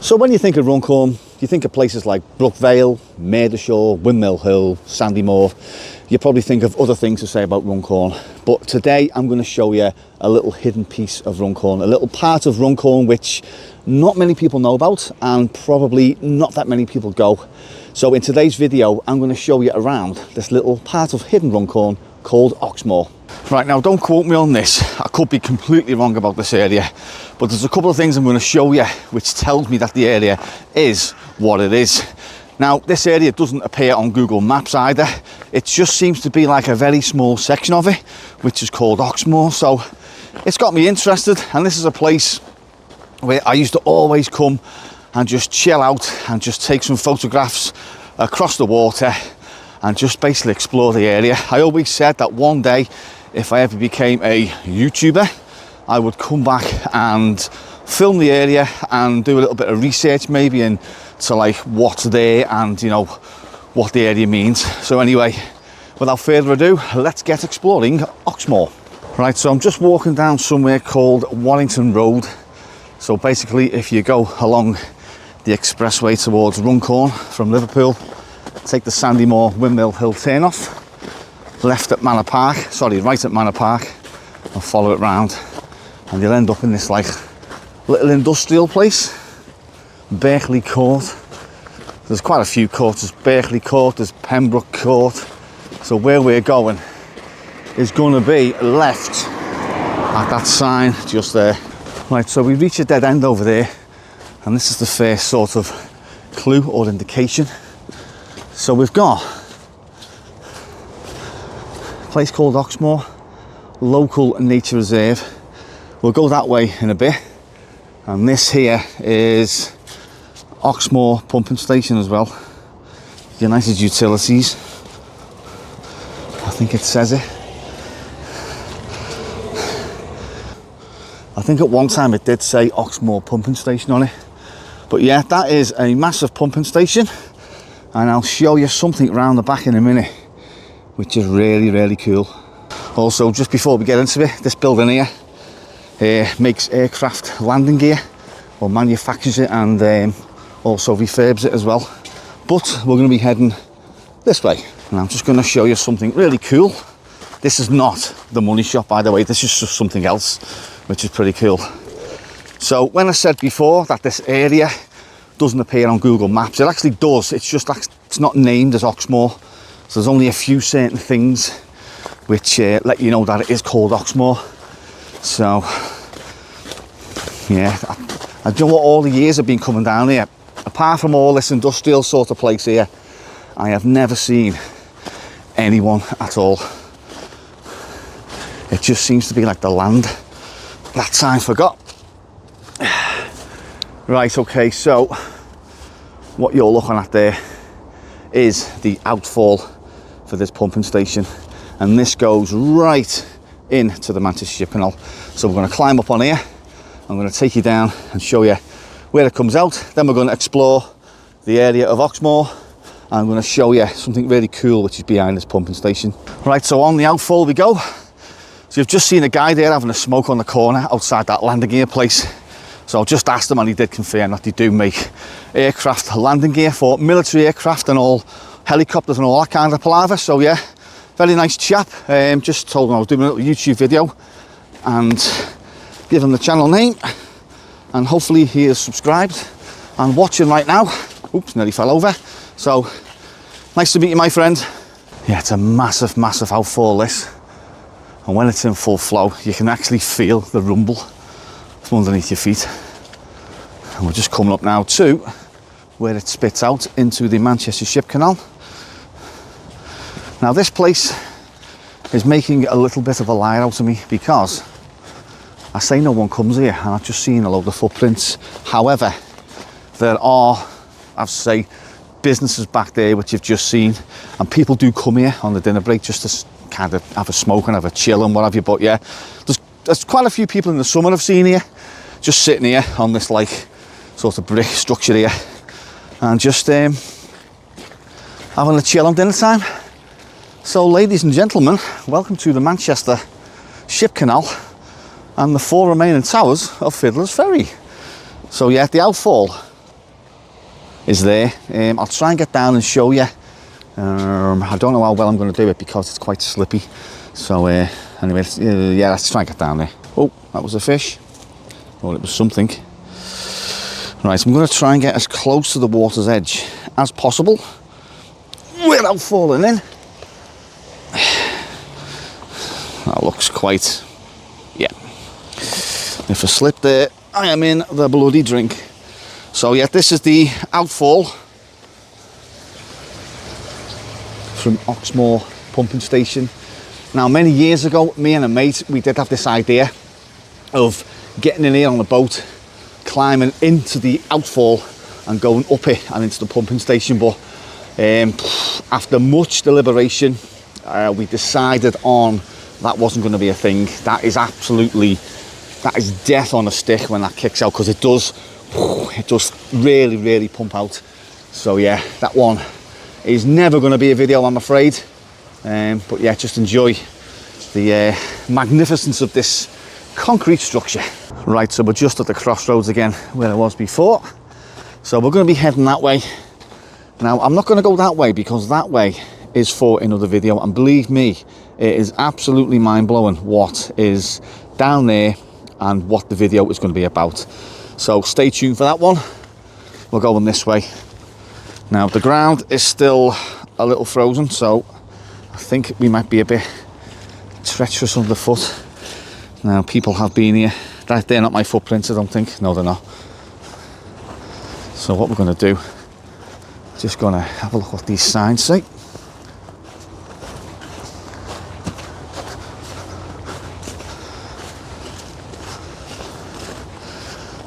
So when you think of Runcorn, you think of places like Brookvale, Maidashore, Windmill Hill, Sandymore. You probably think of other things to say about Runcorn. But today I'm going to show you a little hidden piece of Runcorn, a little part of Runcorn which not many people know about and probably not that many people go. So in today's video, I'm going to show you around this little part of hidden Runcorn called Oxmoor. Right, now don't quote me on this, I could be completely wrong about this area, but there's a couple of things I'm going to show you which tells me that the area is what it is. Now this area doesn't appear on Google Maps either, it just seems to be like a very small section of it which is called Oxmoor. So it's got me interested, and this is a place where I used to always come and just chill out and just take some photographs across the water and just basically explore the area. I always said that one day, if I ever became a YouTuber, I would come back and film the area and do a little bit of research maybe into like what's there and you know what the area means. So anyway, without further ado, let's get exploring Oxmoor. Right, so I'm just walking down somewhere called Warrington Road. So basically if you go along the expressway towards Runcorn from Liverpool, take the Sandymore Windmill Hill turn off, left at Manor Park, sorry, right at Manor Park, and follow it round, and you'll end up in this like little industrial place, Berkeley Court. There's quite a few courts. There's Berkeley Court, there's Pembroke Court. So where we're going is going to be left at that sign just there. Right, so we reach a dead end over there, and this is the first sort of clue or indication. So we've got a place called Oxmoor, local nature reserve. We'll go that way in a bit. And this here is Oxmoor pumping station as well. United Utilities. I think it says it. I think at one time it did say Oxmoor pumping station on it. But yeah, that is a massive pumping station. And I'll show you something around the back in a minute, which is really, really cool. Also, just before we get into it, this building here makes aircraft landing gear, or manufactures it, and also refurbs it as well. But we're going to be heading this way, and I'm just going to show you something really cool. This is not the money shop, by the way, this is just something else, which is pretty cool. So when I said before that this area doesn't appear on Google Maps, it actually does, it's just it's not named as Oxmoor. So there's only a few certain things which let you know that it is called Oxmoor. So yeah, I don't know what all the years I've been coming down here, apart from all this industrial sort of place here, I have never seen anyone at all. It just seems to be like the land that time forgot. Right, okay, so what you're looking at there is the outfall for this pumping station, and this goes right into the Manchester Ship Canal. So we're going to climb up on here, I'm going to take you down and show you where it comes out, then we're going to explore the area of Oxmoor, and I'm going to show you something really cool which is behind this pumping station. Right, so on the outfall we go. So you've just seen a guy there having a smoke on the corner outside that landing gear place. So I just asked him, and he did confirm that they do make aircraft landing gear for military aircraft and all helicopters and all that kind of palaver. So yeah, very nice chap. Just told him I was doing a little YouTube video and give him the channel name, and hopefully he is subscribed and watching right now. Oops, nearly fell over. So nice to meet you, my friend. Yeah, it's a massive, massive outfall this, and when it's in full flow you can actually feel the rumble from underneath your feet. And we're just coming up now to where it spits out into the Manchester Ship Canal. Now this place is making a little bit of a liar out of me, because I say no one comes here and I've just seen a load of footprints. However, there are, I'd say, businesses back there which you've just seen, and people do come here on the dinner break just to kind of have a smoke and have a chill and what have you. But yeah, there's quite a few people in the summer I've seen here just sitting here on this like sort of brick structure here and just having a chill on dinner time. So ladies and gentlemen, welcome to the Manchester Ship Canal and the 4 remaining towers of Fiddler's Ferry. So yeah, the outfall is there. I'll try and get down and show you. I don't know how well I'm going to do it because it's quite slippy. So anyway, yeah, let's try and get down there. Oh, that was a fish. Or it was something. Right, I'm going to try and get as close to the water's edge as possible without falling in. That looks quite, yeah. If I slip there, I am in the bloody drink. So yeah, this is the outfall from Oxmoor pumping station. Now, many years ago, me and a mate, we did have this idea of getting in here on a boat, climbing into the outfall and going up it and into the pumping station. But after much deliberation, we decided on that wasn't going to be a thing. That is death on a stick when that kicks out, because it does really pump out. So yeah, that one is never going to be a video, I'm afraid. But yeah, just enjoy the magnificence of this concrete structure. Right, so we're just at the crossroads again where I was before. So we're going to be heading that way. Now, I'm not going to go that way because that way is for another video, and believe me, it is absolutely mind-blowing what is down there and what the video is going to be about. So stay tuned for that one. We're going this way. Now, the ground is still a little frozen, so I think we might be a bit treacherous underfoot. Now, people have been here. They're not my footprints, I don't think. No, they're not. So what we're going to do, just going to have a look what these signs say.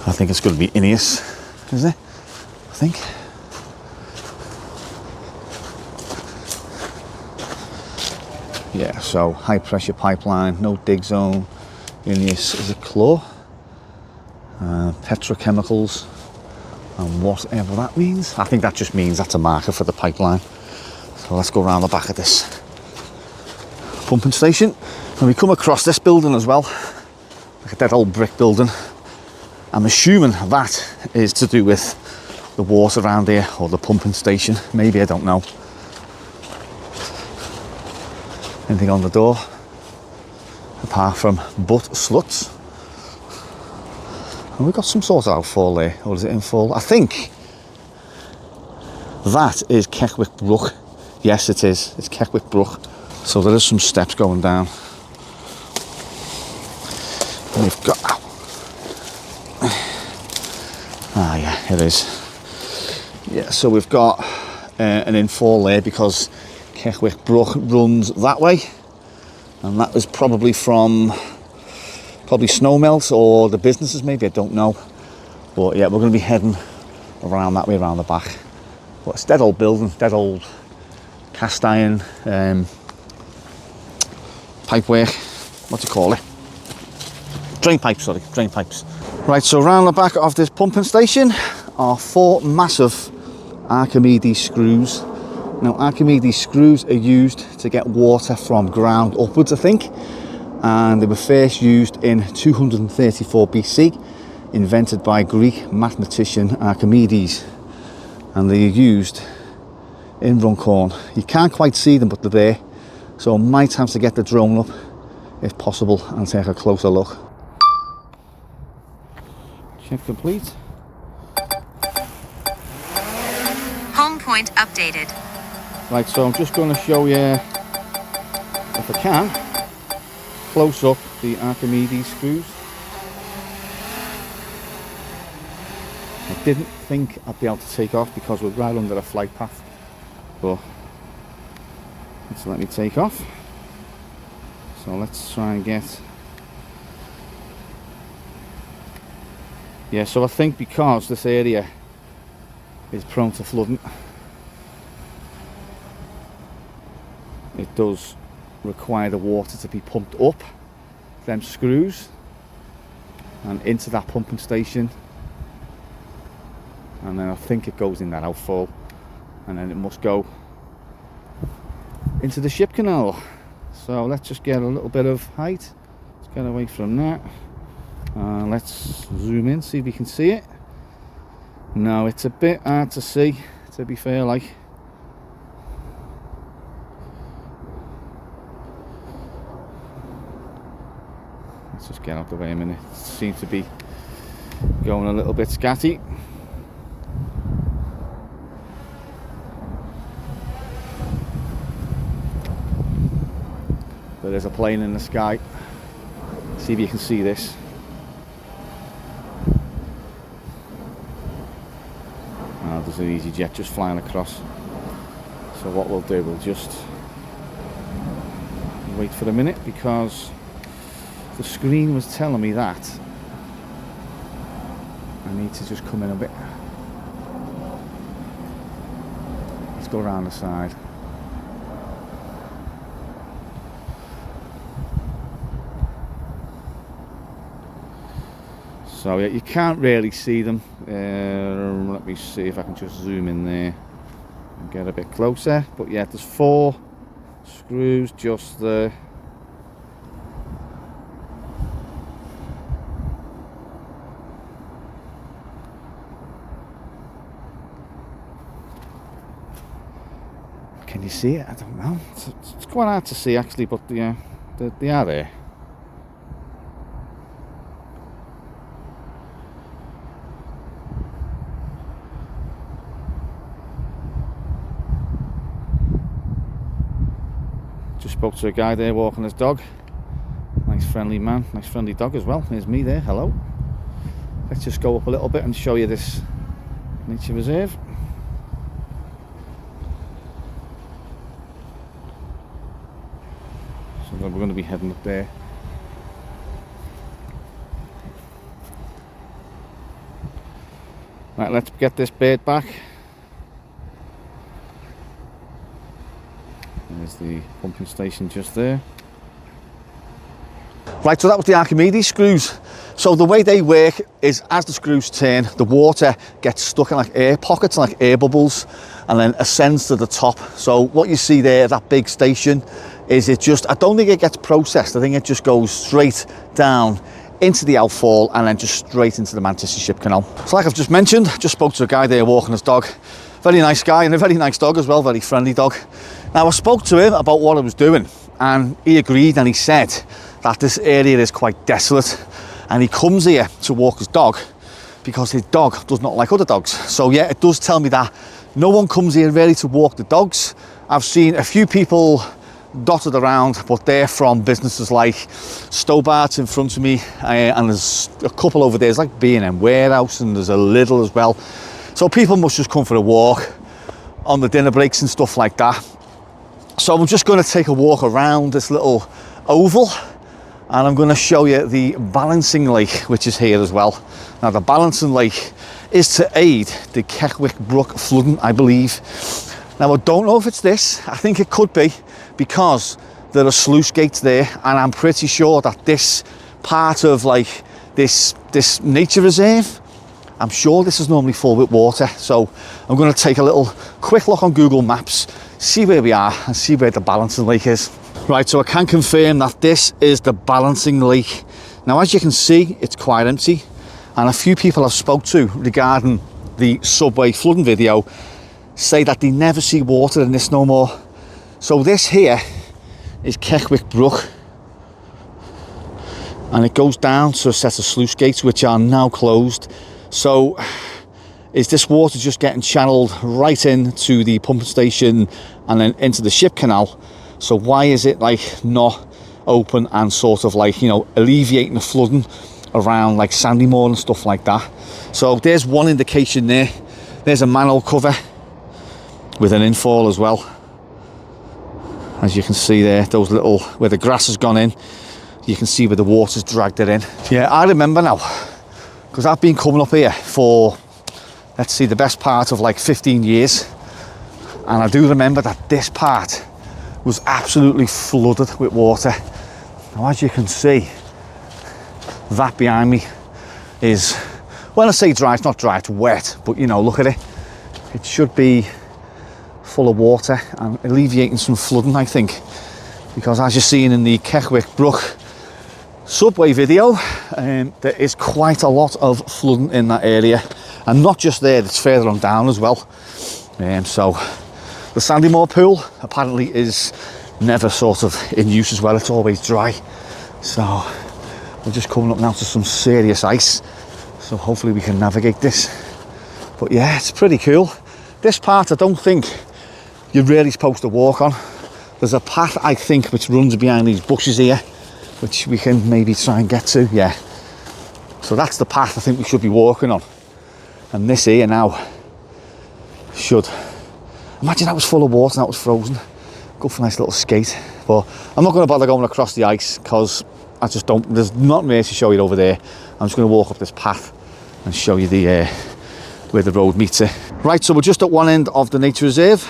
I think it's going to be Ineos, is it? I think. Yeah, so high pressure pipeline, no dig zone. Ineos is a claw. Petrochemicals, and whatever that means. I think that just means that's a marker for the pipeline. So let's go around the back of this pumping station. And we come across this building as well, like a dead old brick building. I'm assuming that is to do with the water around here, or the pumping station. Maybe, I don't know. Anything on the door apart from butt sluts? And we've got some sort of outfall there, or is it infall? I think that is Keckwick Brook. Yes, it is. It's Keckwick Brook. So there is some steps going down. And we've got. Ah, yeah, it is. Yeah, so we've got an infall there because Keckwick Brook runs that way, and that is probably from snowmelt or the businesses, maybe, I don't know. But yeah, we're going to be heading around that way, around the back. But it's dead old building, dead old cast iron pipework. What do you call it? Drain pipes, sorry, drain pipes. Right, so around the back of this pumping station are 4 massive Archimedes screws. Now, Archimedes screws are used to get water from ground upwards, I think. And they were first used in 234 BC, invented by Greek mathematician Archimedes. And they are used in Runcorn. You can't quite see them, but they're there. So I might have to get the drone up, if possible, and take a closer look. Check complete. Home point updated. Right, so I'm just going to show you, if I can, close up the Archimedes screws. I didn't think I'd be able to take off because we're right under a flight path, but let's let me take off. So let's try and get, yeah, so I think because this area is prone to flooding, it does require the water to be pumped up them screws and into that pumping station, and then I think it goes in that outfall, and then it must go into the ship canal. So let's just get a little bit of height. Let's get away from that. Let's zoom in, see if we can see it. No, it's a bit hard to see, to be fair, like. Let's just get out the way a minute. It seems to be going a little bit scatty. But there's a plane in the sky. See if you can see this. Oh, there's an easy jet just flying across. So what we'll do, we'll just wait for a minute, because the screen was telling me that I need to just come in a bit. Let's go around the side. So yeah, you can't really see them. Let me see if I can just zoom in there and get a bit closer. But yeah, there's 4 screws just there. Can you see it? I don't know. It's quite hard to see actually, but yeah, they are there. Just spoke to a guy there walking his dog. Nice friendly man, nice friendly dog as well. There's me there, hello. Let's just go up a little bit and show you this nature reserve. So we're going to be heading up there. Right, let's get this bird back. There's the pumping station just there. Right, so that was the Archimedes screws. So the way they work is, as the screws turn, the water gets stuck in like air pockets, like air bubbles, and then ascends to the top. So what you see there, that big station, is it just, I don't think it gets processed. I think it just goes straight down into the outfall and then just straight into the Manchester Ship Canal. So like I've just mentioned, just spoke to a guy there walking his dog. Very nice guy, and a very nice dog as well, very friendly dog. Now I spoke to him about what I was doing, and he agreed, and he said that this area is quite desolate, and he comes here to walk his dog because his dog does not like other dogs. So yeah, it does tell me that no one comes here really to walk the dogs. I've seen a few people dotted around, but they're from businesses like Stobart's in front of me, and there's a couple over there. There's like B&M Warehouse, and there's a Lidl as well. So people must just come for a walk on the dinner breaks and stuff like that. So I'm just going to take a walk around this little oval, and I'm going to show you the balancing lake, which is here as well. Now the balancing lake is to aid the Keckwick Brook flooding, I believe. Now I don't know if it's this. I think it could be, because there are sluice gates there, and I'm pretty sure that this part of like this nature reserve, I'm sure this is normally full with water. So I'm going to take a little quick look on Google Maps, see where we are and see where the balancing lake is. Right, so I can confirm that this is the balancing lake. Now as you can see, it's quite empty, and a few people I've spoke to regarding the subway flooding video say that they never see water in this no more. So this here is Keckwick Brook, and it goes down to a set of sluice gates which are now closed. So is this water just getting channeled right into the pumping station and then into the ship canal? So why is it like not open and sort of like, you know, alleviating the flooding around like Sandymore and stuff like that? So there's one indication there. There's a manhole cover with an infall as well. As you can see there, those little, where the grass has gone in, you can see where the water's dragged it in. Yeah, I remember now, because I've been coming up here for, let's see, the best part of like 15 years. And I do remember that this part was absolutely flooded with water. Now, as you can see, that behind me is, when I say dry, it's not dry, it's wet. But, you know, look at it. It should be full of water and alleviating some flooding, I think. Because as you're seeing in the Keckwick Brook subway video, there is quite a lot of flooding in that area. And not just there, it's further on down as well. So the Sandymoor pool apparently is never sort of in use as well, it's always dry. So we're just coming up now to some serious ice, so hopefully we can navigate this. But yeah, it's pretty cool. This part I don't think you're really supposed to walk on. There's a path, I think, which runs behind these bushes here, which we can maybe try and get to. Yeah, so that's the path I think we should be walking on. And this here now should, imagine that was full of water and that was frozen. Go for a nice little skate. But I'm not going to bother going across the ice because I just don't, there's nothing there to show you over there. I'm just going to walk up this path and show you the where the road meets it. Right, so we're just at one end of the nature reserve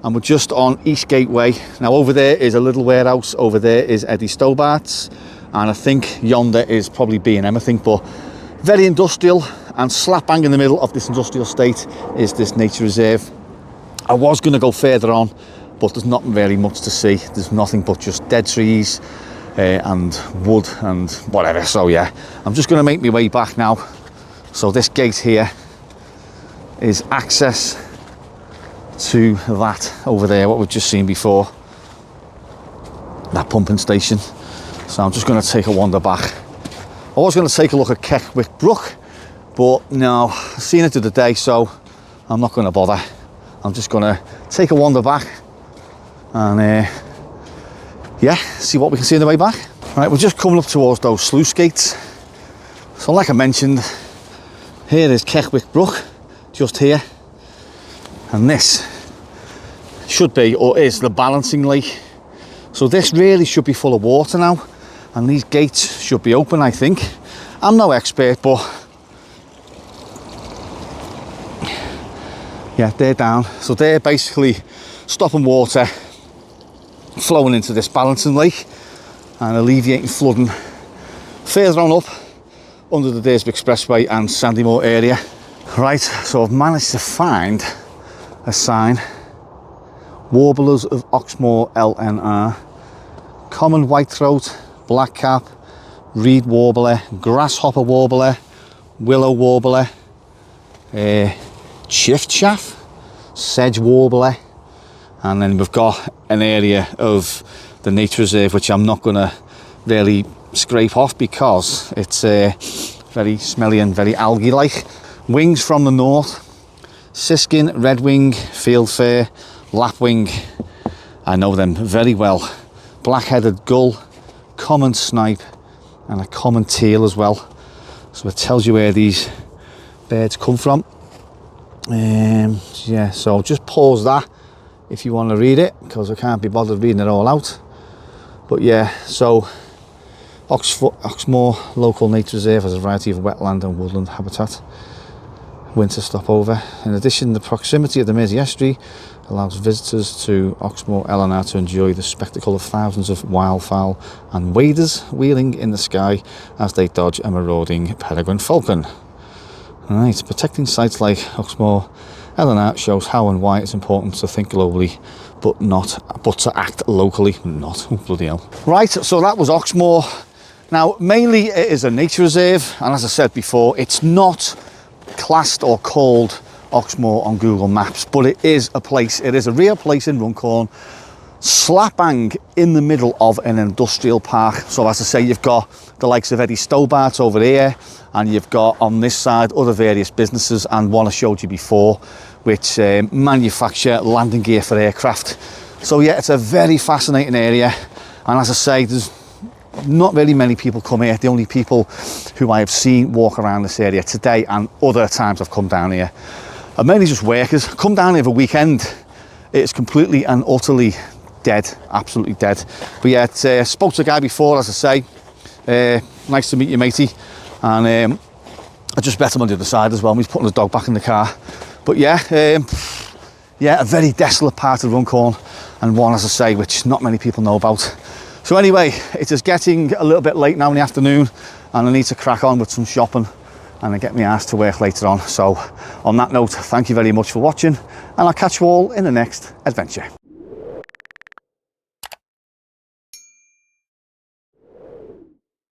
and we're just on East Gateway. Now over there is a little warehouse, over there is Eddie Stobart's, and I think yonder is probably B&M, I think, but very industrial, and slap bang in the middle of this industrial estate is this nature reserve. I was going to go further on, but there's not very much to see. There's nothing but just dead trees and wood and whatever. So yeah, I'm just going to make my way back now. So this gate here is access to that over there, what we've just seen before, that pumping station. So I'm just going to take a wander back. I was going to take a look at Keckwick Brook, but no, I've seen it the other day, so I'm not going to bother. I'm just going to take a wander back and yeah, see what we can see on the way back. Right, we're just coming up towards those sluice gates. So like I mentioned, here is Keckwick Brook, just here. And this should be, or is, the balancing lake. So this really should be full of water now, and these gates should be open, I think. I'm no expert, but yeah, they're down. So they're basically stopping water flowing into this balancing lake and alleviating flooding further on up under the Daresby Expressway and Sandymoor area. Right, so I've managed to find a sign. Warblers of Oxmoor LNR, common whitethroat, blackcap, reed warbler, grasshopper warbler, willow warbler, chiffchaff, sedge warbler, and then we've got an area of the nature reserve which I'm not going to really scrape off because it's very smelly and very algae like. Wings from the north, siskin, redwing, fieldfare, lapwing, I know them very well, black-headed gull, common snipe, and a common teal as well. So it tells you where these birds come from. Yeah, so just pause that if you want to read it, because I can't be bothered reading it all out. But yeah, so Oxmoor Local Nature Reserve has a variety of wetland and woodland habitat. Winter stopover. In addition, the proximity of the Mersey Estuary allows visitors to Oxmoor LNR to enjoy the spectacle of thousands of wildfowl and waders wheeling in the sky as they dodge a marauding peregrine falcon. Right, protecting sites like Oxmoor LNR shows how and why it's important to think globally, but to act locally, not. Oh, bloody hell. Right, so that was Oxmoor. Now, mainly it is a nature reserve, and as I said before, it's not classed or called Oxmoor on Google Maps, but it is a place, it is a real place in Runcorn, slap bang in the middle of an industrial park. So as I say, you've got the likes of Eddie Stobart's over here, and you've got on this side other various businesses, and one I showed you before, which manufacture landing gear for aircraft. So yeah, it's a very fascinating area, and as I say, there's not really many people come here. The only people who I have seen walk around this area today and other times I've come down here are mainly just workers. Come down here for a weekend, it's completely and utterly dead, absolutely dead. But yeah, spoke to a guy before, as I say, nice to meet you, matey, and I just met him on the other side as well. He's putting the dog back in the car. But yeah, a very desolate part of Runcorn, and one, as I say, which not many people know about. So anyway, it is getting a little bit late now in the afternoon, and I need to crack on with some shopping and then get my ass to work later on. So on that note, thank you very much for watching, and I'll catch you all in the next adventure.